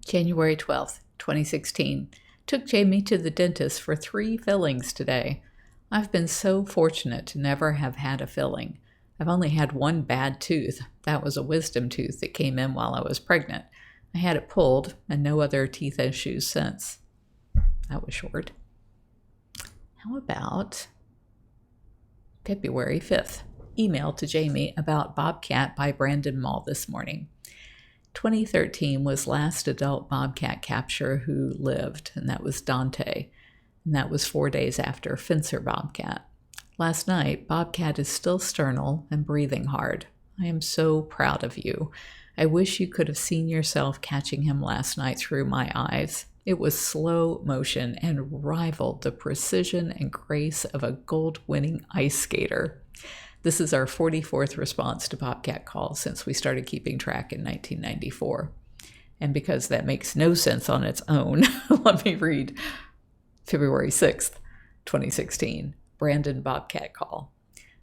January 12th, 2016. Took Jamie to the dentist for 3 fillings today. I've been so fortunate to never have had a filling. I've only had one bad tooth. That was a wisdom tooth that came in while I was pregnant. I had it pulled and no other teeth issues since. That was short. How about February 5th? Email to Jamie about Bobcat by Brandon Mall this morning. 2013 was last adult Bobcat capture who lived, and that was Dante. And that was 4 days after Fencer Bobcat. Last night, Bobcat is still sternal and breathing hard. I am so proud of you. I wish you could have seen yourself catching him last night through my eyes. It was slow motion and rivaled the precision and grace of a gold-winning ice skater. This is our 44th response to Bobcat calls since we started keeping track in 1994. And because that makes no sense on its own, let me read February 6th, 2016, Brandon Bobcat call.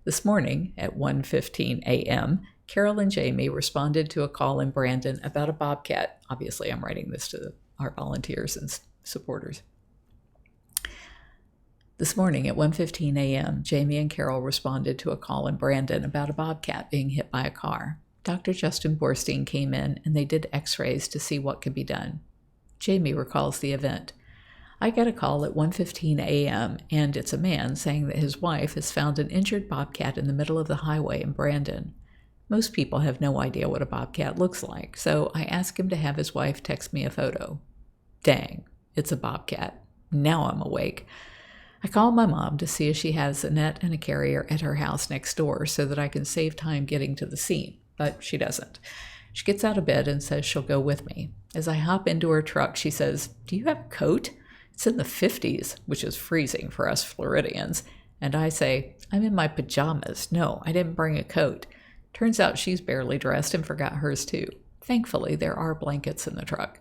This morning at 1:15 a.m., Carole and Jamie responded to a call in Brandon about a Bobcat. Obviously, I'm writing this to our volunteers and supporters. This morning at 1:15 a.m., Jamie and Carole responded to a call in Brandon about a Bobcat being hit by a car. Dr. Justin Boorstein came in and they did Xrays to see what could be done. Jamie recalls the event. I get a call at 1:15 a.m. and it's a man saying that his wife has found an injured Bobcat in the middle of the highway in Brandon. Most people have no idea what a Bobcat looks like, so I ask him to have his wife text me a photo. Dang, it's a Bobcat. Now I'm awake. I call my mom to see if she has a net and a carrier at her house next door so that I can save time getting to the scene, but she doesn't. She gets out of bed and says she'll go with me. As I hop into her truck, she says, "Do you have a coat? It's in the 50s, which is freezing for us Floridians." And I say, "I'm in my pajamas. No, I didn't bring a coat." Turns out she's barely dressed and forgot hers too. Thankfully, there are blankets in the truck.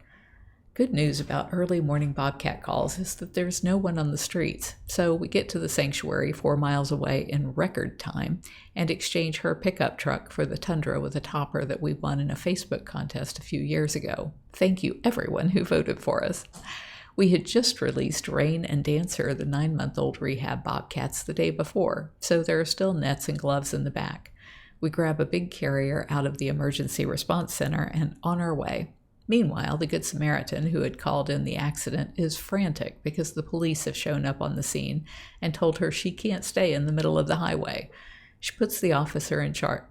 Good news about early morning Bobcat calls is that there's no one on the streets, so we get to the sanctuary 4 miles away in record time and exchange her pickup truck for the Tundra with a topper that we won in a Facebook contest a few years ago. Thank you everyone who voted for us. We had just released Rain and Dancer, the 9-month-old rehab Bobcats, the day before, so there are still nets and gloves in the back. We grab a big carrier out of the emergency response center and on our way. Meanwhile, the Good Samaritan who had called in the accident is frantic because the police have shown up on the scene and told her she can't stay in the middle of the highway. She puts the officer in charge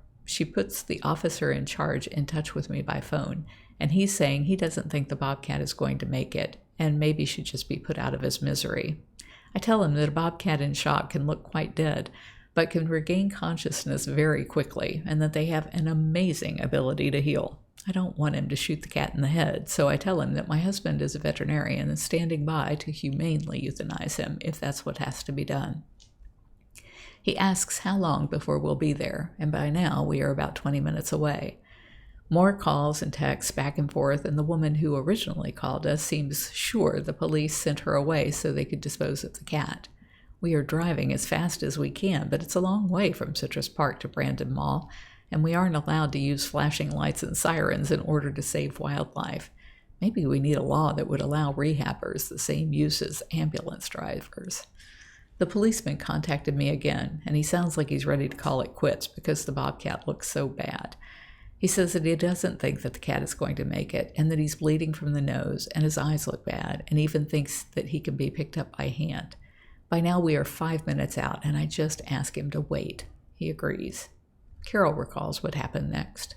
in touch with me by phone, and he's saying he doesn't think the Bobcat is going to make it and maybe should just be put out of his misery. I tell him that a Bobcat in shock can look quite dead, but can regain consciousness very quickly, and that they have an amazing ability to heal. I don't want him to shoot the cat in the head, so I tell him that my husband is a veterinarian and standing by to humanely euthanize him if that's what has to be done. He asks how long before we'll be there, and by now we are about 20 minutes away. More calls and texts back and forth, and the woman who originally called us seems sure the police sent her away so they could dispose of the cat. We are driving as fast as we can, but it's a long way from Citrus Park to Brandon Mall, and we aren't allowed to use flashing lights and sirens in order to save wildlife. Maybe we need a law that would allow rehabbers the same use as ambulance drivers. The policeman contacted me again, and he sounds like he's ready to call it quits because the Bobcat looks so bad. He says that he doesn't think that the cat is going to make it, and that he's bleeding from the nose, and his eyes look bad, and even thinks that he can be picked up by hand. By now we are 5 minutes out, and I just ask him to wait. He agrees. Carole recalls what happened next.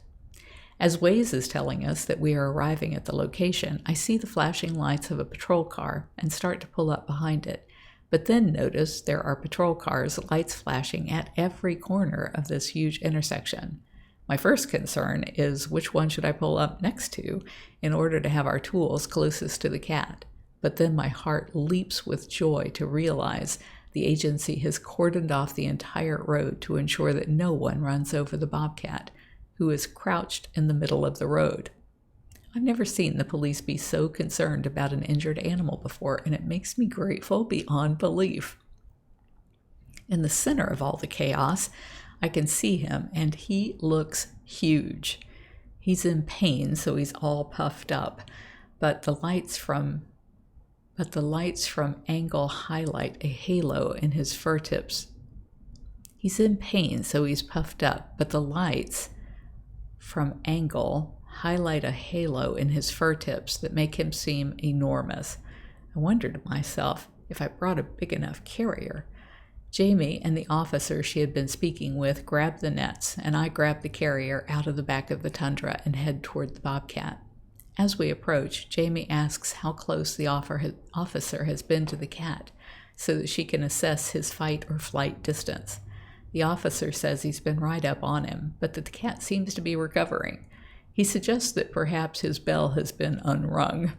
As Waze is telling us that we are arriving at the location, I see the flashing lights of a patrol car and start to pull up behind it, but then notice there are patrol cars' lights flashing at every corner of this huge intersection. My first concern is which one should I pull up next to in order to have our tools closest to the cat? But then my heart leaps with joy to realize the agency has cordoned off the entire road to ensure that no one runs over the Bobcat, who is crouched in the middle of the road. I've never seen the police be so concerned about an injured animal before, and it makes me grateful beyond belief. In the center of all the chaos, I can see him, and he looks huge. He's in pain, so he's all puffed up. but the lights from angle highlight a halo in his fur tips. He's in pain, so he's puffed up, but the lights from angle highlight a halo in his fur tips that make him seem enormous. I wondered to myself if I brought a big enough carrier. Jamie and the officer she had been speaking with grabbed the nets, and I grabbed the carrier out of the back of the Tundra and head toward the Bobcat. As we approach, Jamie asks how close the officer has been to the cat so that she can assess his fight or flight distance. The officer says he's been right up on him, but that the cat seems to be recovering. He suggests that perhaps his bell has been unrung,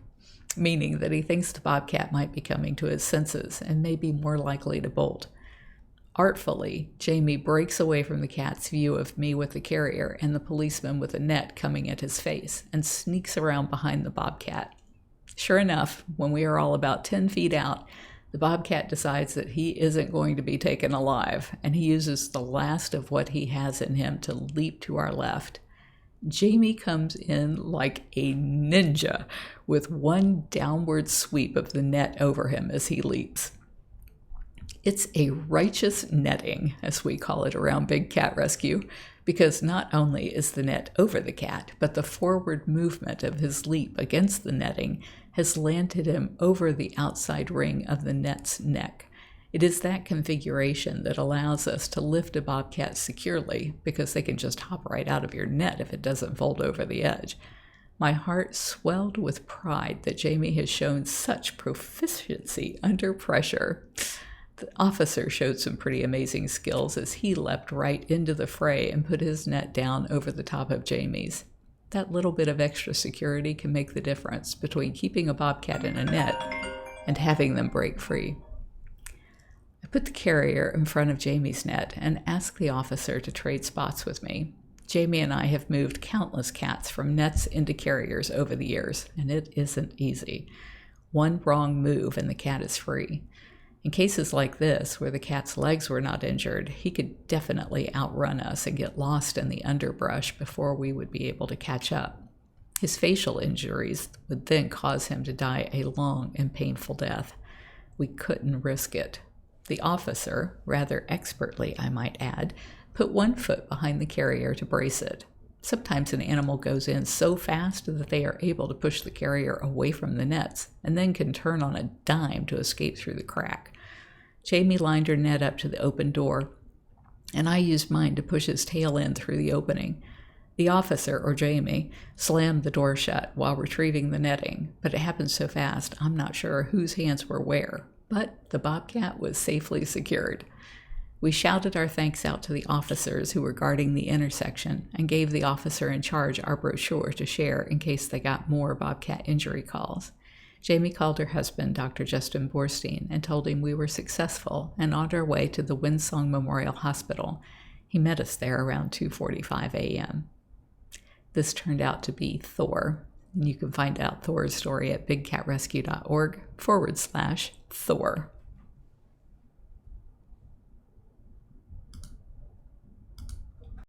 meaning that he thinks the Bobcat might be coming to his senses and may be more likely to bolt. Artfully, Jamie breaks away from the cat's view of me with the carrier and the policeman with a net coming at his face and sneaks around behind the Bobcat. Sure enough, when we are all about 10 feet out, the Bobcat decides that he isn't going to be taken alive, and he uses the last of what he has in him to leap to our left. Jamie comes in like a ninja with one downward sweep of the net over him as he leaps. It's a righteous netting, as we call it around Big Cat Rescue, because not only is the net over the cat, but the forward movement of his leap against the netting has landed him over the outside ring of the net's neck. It is that configuration that allows us to lift a Bobcat securely, because they can just hop right out of your net if it doesn't fold over the edge. My heart swelled with pride that Jamie has shown such proficiency under pressure. The officer showed some pretty amazing skills as he leapt right into the fray and put his net down over the top of Jamie's. That little bit of extra security can make the difference between keeping a Bobcat in a net and having them break free. I put the carrier in front of Jamie's net and asked the officer to trade spots with me. Jamie and I have moved countless cats from nets into carriers over the years, and it isn't easy. One wrong move and the cat is free. In cases like this, where the cat's legs were not injured, he could definitely outrun us and get lost in the underbrush before we would be able to catch up. His facial injuries would then cause him to die a long and painful death. We couldn't risk it. The officer, rather expertly I might add, put one foot behind the carrier to brace it. Sometimes an animal goes in so fast that they are able to push the carrier away from the nets and then can turn on a dime to escape through the crack. Jamie lined her net up to the open door, and I used mine to push his tail in through the opening. The officer, or Jamie, slammed the door shut while retrieving the netting, but it happened so fast I'm not sure whose hands were where, but the Bobcat was safely secured. We shouted our thanks out to the officers who were guarding the intersection and gave the officer in charge our brochure to share in case they got more Bobcat injury calls. Jamie called her husband, Dr. Justin Boorstein, and told him we were successful and on our way to the Windsong Memorial Hospital. He met us there around 2:45 a.m. This turned out to be Thor, and you can find out Thor's story at bigcatrescue.org/Thor.